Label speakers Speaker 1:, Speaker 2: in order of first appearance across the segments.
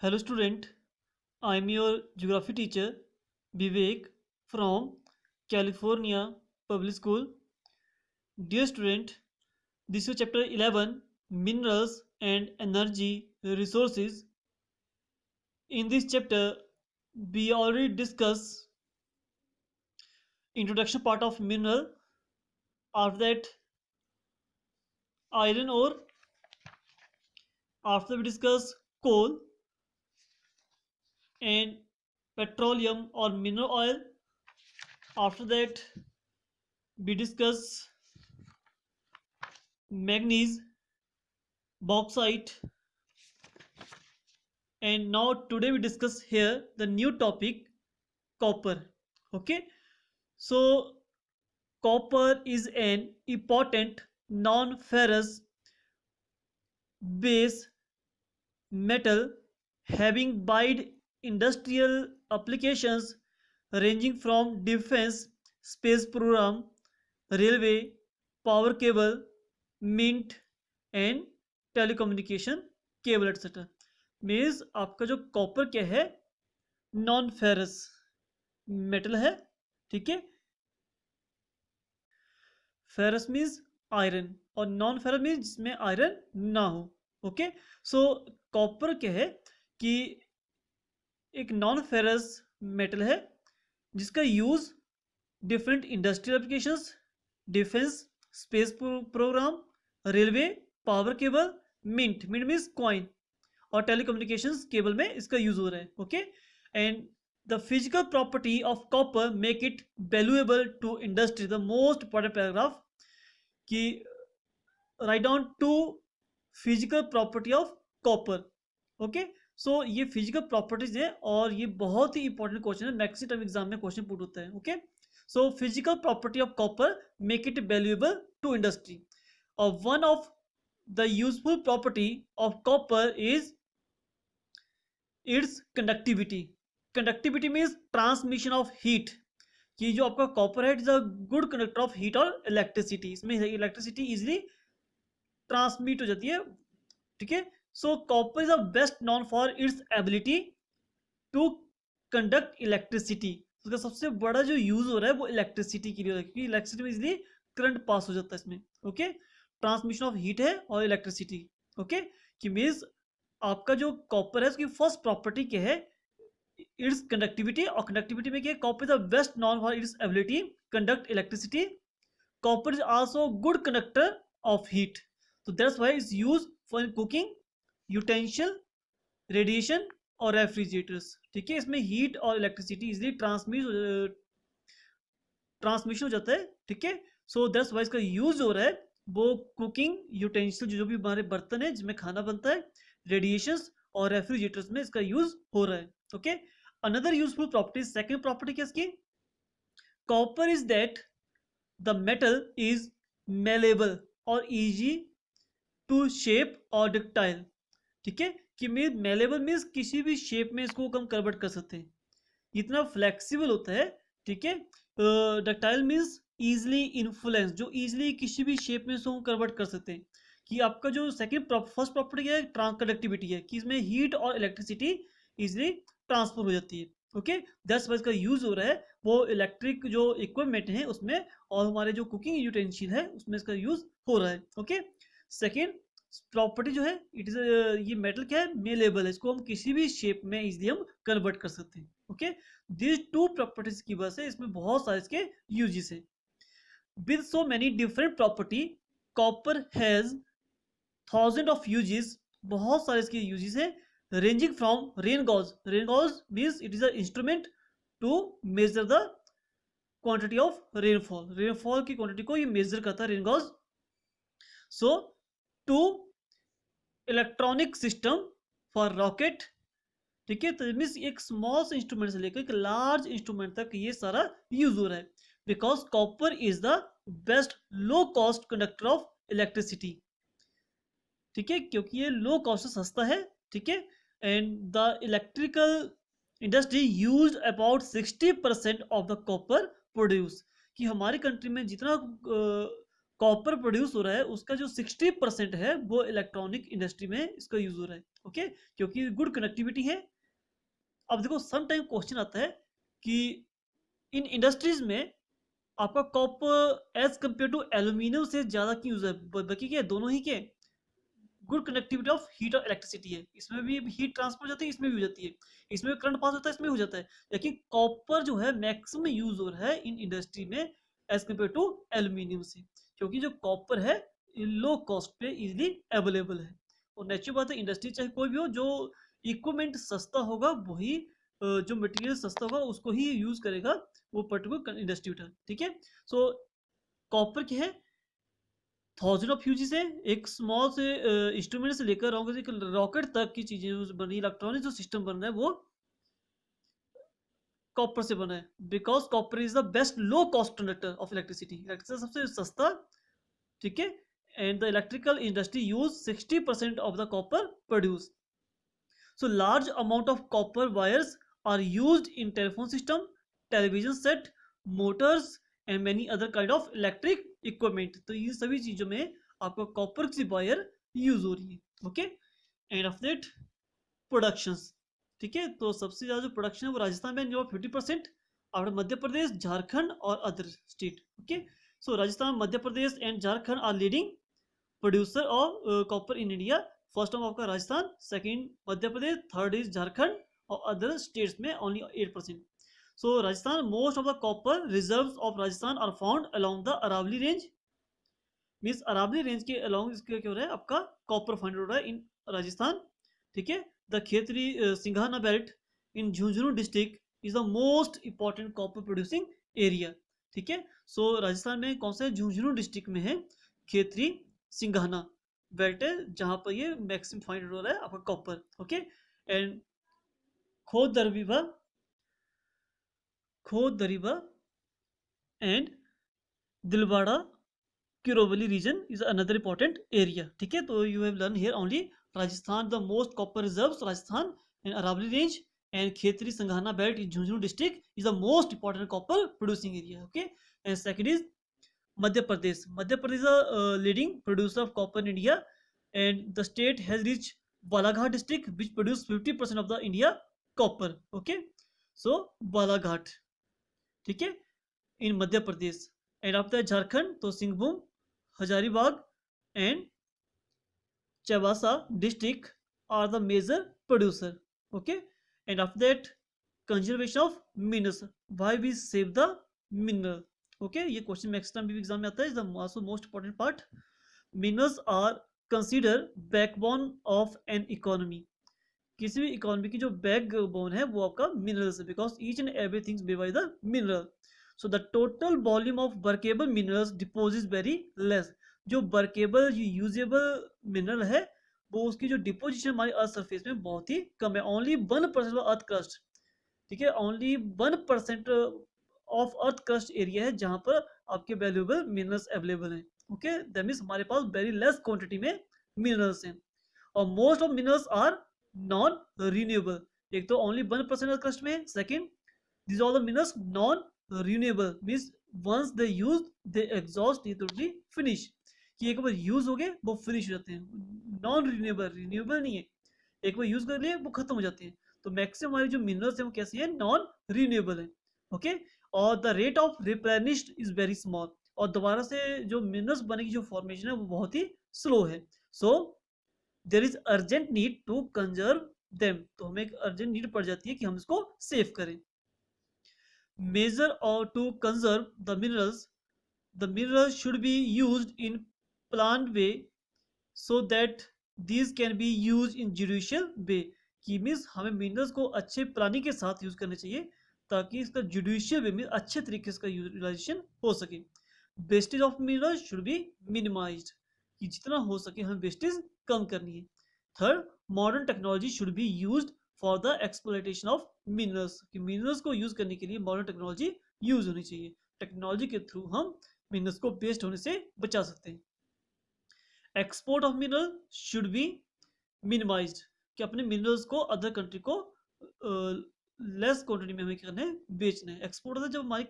Speaker 1: Hello student, I am your geography teacher Vivek from California Public School. Dear student, this is chapter 11 Minerals and Energy Resources. In this chapter, we already discussed introduction part of mineral. After that, iron ore. After we discuss coal and petroleum or mineral oil. After that, we discuss manganese, bauxite, and now today we discuss here the new topic copper. Okay, so copper is an important non-ferrous base metal having wide industrial applications ranging from defense, space program, railway, power cable, mint and telecommunication cable etc. Means आपका जो copper क्या है, non ferrous metal है. ठीक है, ferrous means iron और non ferrous means जिसमें iron ना हो. ओके, सो कॉपर क्या है कि एक नॉन फेरस मेटल है जिसका use different industrial applications, defence, space programme, railway, power cable, mint mint means coin और टेलीकम्युनिकेशंस केबल में इसका यूज हो रहा है. Okay, and the physical property of copper make it valuable to industry. The most important paragraph कि write down to physical property of copper. Okay, so ये physical properties है और ये बहुत ही इंपॉर्टेंट क्वेश्चन है, मैक्सिमम टाइम एग्जाम में question put होता है. Okay, so physical property of copper make it valuable to industry. और one of the useful property of copper is its conductivity. Conductivity means transmission of heat. कि जो आपका copper है it is a good conductor of heat और electricity. इसमें electricity easily transmit हो जाती है. ठीक है, so copper is a best known for its ability to conduct electricity. उसका सबसे बड़ा जो यूज हो रहा है वो इलेक्ट्रिसिटी के लिए हो रहा है क्योंकि इलेक्ट्रिसिटी में इजिली करंट पास हो जाता है इसमें. ओके, ट्रांसमिशन ऑफ हीट है और इलेक्ट्रिसिटी. ओके, कि मीन्स आपका जो कॉपर है उसकी फर्स्ट प्रॉपर्टी क्या है, इट्स कंडक्टिविटी. और कंडक्टिविटी में क्या है, copper is the best known for its ability conduct electricity. Copper is also good conductor of heat. तो that's why it's use for cooking, utensil, radiation और रेफ्रिजरेटर्स. ठीक है, इसमें हीट और इलेक्ट्रिसिटी इजिली ट्रांसमिशन हो जाता है. ठीक है, सो दैट्स वाई इसका यूज हो रहा है वो कुकिंग यूटेंसिल जो भी हमारे बर्तन है जिसमें खाना बनता है, रेडिएशंस और रेफ्रिजरेटर्स में इसका यूज हो रहा है. Okay, another useful property, second property क्या इसकी, copper is that the metal is malleable और इजी टू शेप और डक्टाइल. ठीक है, कि मेलेबल मीन्स किसी भी शेप में इसको हम कन्वर्ट कर सकते हैं, इतना फ्लेक्सिबल होता है. ठीक है, डक्टाइल मीन्स इजिली इन्फ्लुएंस, जो इजिली किसी भी शेप में इसको कन्वर्ट कर सकते हैं. कि आपका जो सेकंड फर्स्ट प्रॉपर्टी है कंडक्टिविटी है कि इसमें हीट और इलेक्ट्रिसिटी इजिली ट्रांसफर हो जाती है. ओके, दैट्स वाई इसका यूज हो रहा है वो इलेक्ट्रिक जो इक्विपमेंट है उसमें और हमारे जो कुकिंग यूटेंसिल है उसमें इसका यूज हो रहा है. ओके, सेकेंड प्रॉपर्टी जो है इट इज ये मेटल क्या है, मेलेबल है, इसको हम किसी भी शेप में इजिली हम कन्वर्ट कर सकते हैं. ओके, दिस टू प्रॉपर्टीज की वजह से इसमें बहुत सारे इसके यूजेस है. With so many different property copper has thousand of uses. बहुत सारे इसके यूजेस है, ranging from rain gauge. Rain gauge means it is a instrument to measure the quantity of rainfall. Rainfall की क्वांटिटी को ये measure करता है rain gauge. So to electronic system for rocket. ठीक है, तो मीन्स एक स्मॉल से इंस्ट्रूमेंट से लेकर एक लार्ज इंस्ट्रूमेंट तक ये सारा यूज हो रहा है. Because copper is the best low cost conductor of electricity. ठीक है, क्योंकि ये लो कॉस्ट से सस्ता है. ठीक है, and the electrical industry use about 60% of the copper produce. कि हमारी कंट्री में जितना कॉपर प्रोड्यूस हो रहा है उसका जो 60% है वो इलेक्ट्रॉनिक इंडस्ट्री में इसका यूज हो रहा है। ओके, क्योंकि गुड कनेक्टिविटी है। अब देखो सम टाइम क्वेश्चन आता है कि इन इंडस्ट्रीज में आपका copper as compare to aluminium से ज्यादा क्यों यूज है, बाकी क्या है? दोनों ही के गुड कनेक्टिविटी ऑफ हीट और इलेक्ट्रिसिटी है, इसमें भी हीट ट्रांसफर हो जाती है, इसमें भी हो जाती है, इसमें भी करंट पास होता है, इसमें हो जाता है। लेकिन कॉपर जो है मैक्सिमम यूज हो रहा है इन इंडस्ट्री में एज कम्पेयर टू एल्यूमिनियम से, क्योंकि जो कॉपर है लो कॉस्ट पे इजिली अवेलेबल है। और नेचुरल बात है, इंडस्ट्री चाहे कोई भी हो, जो इक्विपमेंट सस्ता होगा वही जो मटेरियल सस्ता होगा उसको ही यूज करेगा वो पर्टिकुलर इंडस्ट्री। ठीक है, सो कॉपर क्या है, थाउजेंड ऑफ यूजी से एक स्मॉल से इंस्ट्रूमेंट से लेकर रॉकेट तक की चीजें बनी, इलेक्ट्रॉनिक जो सिस्टम बन रहा है वो कॉपर से बना है। Because copper is the best low cost conductor of electricity, electricity सबसे सस्ता। ठीक है, and the electrical industry use 60% of the copper produce. So large amount of copper wires are used in telephone system, television set, motors and many other kind of electric equipment। तो ये सभी चीजों में आपका कॉपर की wire use हो रही है। Okay, end of that productions. ठीक है, तो सबसे ज्यादा जो प्रोडक्शन है वो राजस्थान में 50%, और मध्य प्रदेश, झारखंड और other state. Okay, so Rajasthan, Madhya Pradesh and Jharkhand are leading producer of copper in India. First time आपका Rajasthan, second Madhya Pradesh, third is Jharkhand और अदर स्टेट्स में only 8%। So Rajasthan, most of the copper reserves of Rajasthan are found along the Aravalli range. Means Aravalli range के along इसके क्या हो रहा है, आपका कॉपर फाइंड हो रहा है इन राजस्थान। ठीक है, the Khetri Singhana belt in Jhunjhunu district is the most important copper producing area. ठीक है, सो राजस्थान में कौन सा, झुंझुनू डिस्ट्रिक्ट में है खेतरी सिंघाना बेल्ट है, जहां पर ये मैक्सिमम फाइंड हो रहा है आपका copper. Okay, and Khod Dariba, Khod Dariba and Dilwara Kirovli region is another important area. ठीक है, तो you have learn here only Rajasthan the most copper reserves Rajasthan and Aravalli range and Khetri Singhana belt in Jhunjhunu district is the most important copper producing area. Okay, and second is Madhya Pradesh. Madhya Pradesh leading producer of copper in India and the state has reached Balaghat district which produce 50% of the India copper। okay, so Balaghat, ठीक है, in Madhya Pradesh. and after Jharkhand तो Singhbhum, Hazaribagh and चवासा district are the major producer। okay, and after that conservation of minerals, why we save the mineral। okay, ये question next time भी exam में आता है, is the also most important part. Minerals are consider backbone of an economy. किसी भी economy की जो backbone है वो आपका मिनरल्स है, because each and everything made by the mineral. So the total volume of workable minerals deposit very less. जो workable usable mineral है वो उसकी जो डिपोजिशन हमारी अर्थ सरफेस में बहुत ही कम है, ओनली 1% ऑफ अर्थ क्रस्ट। ठीक है, only 1% of earth crust area है जहां पर आपके वैल्यूएबल मिनरल्स अवेलेबल हैं। ओके, दैट मींस हमारे पास वेरी लेस क्वांटिटी में मिनरल्स हैं, और most of minerals are non renewable. एक तो ओनली 1% ऑफ क्रस्ट में है, second these all the minerals non renewable means once they use they exhaust, ये टोटली फिनिश, कि एक बार यूज हो गए वो फिनिश हो जाते हैं। नॉन रिन्यूएबल, रिन्यूएबल नहीं है, एक बार यूज कर लिए वो खत्म हो जाते हैं। तो मैक्सिमम हमारी जो मिनरल्स हैं वो कैसी है, नॉन रिन्यूएबल है। ओके, और the rate of replenished is very small, और दोबारा से जो मिनरल्स बने की जो फॉर्मेशन है वो बहुत ही स्लो है। So there is urgent need to conserve them, तो हमें एक अर्जेंट नीड पड़ जाती है कि हम इसको सेव करें। measure or to conserve the minerals should be used in planned way so that these can be used in judicial way। कि मीन्स हमें मिनरल्स को अच्छे प्लानिंग के साथ यूज करना चाहिए ताकि इसका जुडिशियल वे में अच्छे तरीके से यूटिलाइजेशन हो सके। Wastage of minerals should be minimised, कि जितना हो सके हमें वेस्टेज कम करनी है। Third, modern technology should be used for the exploitation of minerals, कि मिनरल्स को यूज करने के लिए मॉडर्न टेक्नोलॉजी यूज होनी चाहिए। टेक्नोलॉजी के थ्रू हम मिनरल्स को वेस्ट होने से बचा सकते हैं। Export of mineral should be minimised, कि अपने मिनरल्स को अदर कंट्री को लेस क्वांटिटी में हमें क्या करना है, बेचना है। एक्सपोर्ट होता है जब हमारी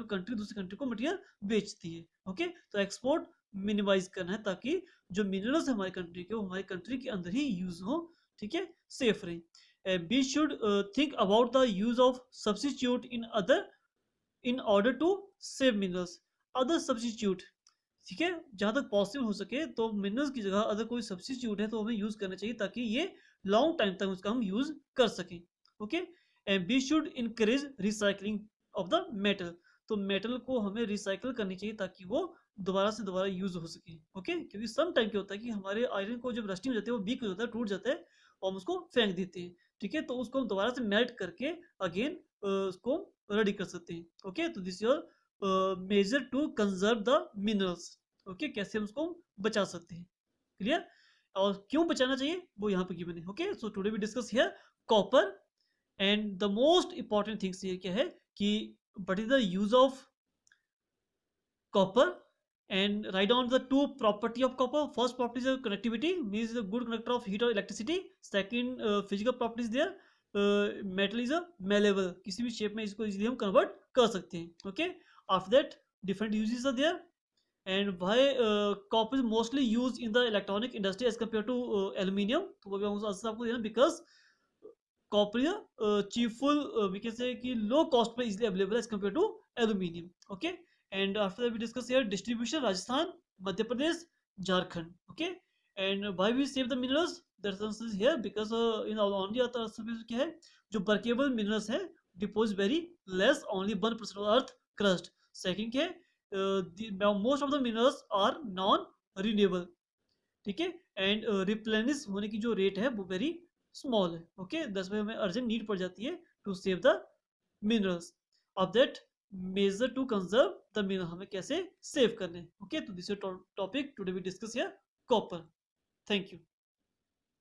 Speaker 1: कंट्री दूसरी कंट्री को मटेरियल बेचती है। ओके, तो एक्सपोर्ट मिनिमाइज करना है, ताकि जो मिनरल्स हमारी कंट्री के, वो हमारी कंट्री के अंदर ही यूज हो, ठीक है, सेफ रहे। We should think about the use of substitute in order to save minerals, other substitute, ठीक है, जहां तक पॉसिबल हो सके तो मिनरल्स की जगह अगर कोई सब्सिट्यूट है तो हमें यूज करना चाहिए, ताकि ये लॉन्ग टाइम तक उसका हम यूज कर सकें। Okay, and we should encourage recycling of the metal, तो मेटल को हमें रिसाइकल करनी चाहिए ताकि वो दोबारा से दोबारा यूज हो सके। ओके, क्योंकि सम टाइम क्या होता है कि हमारे आयरन को जब रस्टिंग हो जाती है, वो वीक हो जाता है, टूट जाता है, और हम उसको फेंक देते हैं, ठीक है, तो उसको हम दोबारा से मेल्ट करके अगेन उसको रेडी कर सकते हैं। ओके, तो this your measure to conserve the minerals. Okay, कैसे हम उसको बचा सकते हैं, क्लियर, और क्यों बचाना चाहिए वो यहाँ पे गिवन है। Okay, so today we discuss here copper, and the most important things ये क्या है कि what is the use of copper, and write down the two property of copper. First property is connectivity, means a good conductor of heat or electricity. Second physical property is there, metal is a malleable, किसी भी shape में इसको easily हम convert कर सकते हैं। Okay, after that different uses are there, and why copper is mostly used in the electronic industry as compared to aluminium, तो वो भी हम आंसर आपको देना, because copper is cheapful, we can say कि low cost पे easily available as compared to aluminium. Okay, and after that we discuss here distribution, Rajasthan, Madhya Pradesh, Jharkhand. Okay, and why we save the minerals, that answer is here, because in our only other surface क्या है, जो workable minerals है deposit very less, only 1% of earth crust. Second क्या है, most of the minerals are non renewable, ठीक है, and replenish होने की जो रेट है वो वेरी स्मॉल है। ओके, दस में हमें अर्जेंट नीड पड़ जाती है to save the minerals of that measure to conserve the mineral, हमें कैसे सेव करने। ओके, तो this topic today we discuss here copper. Thank you.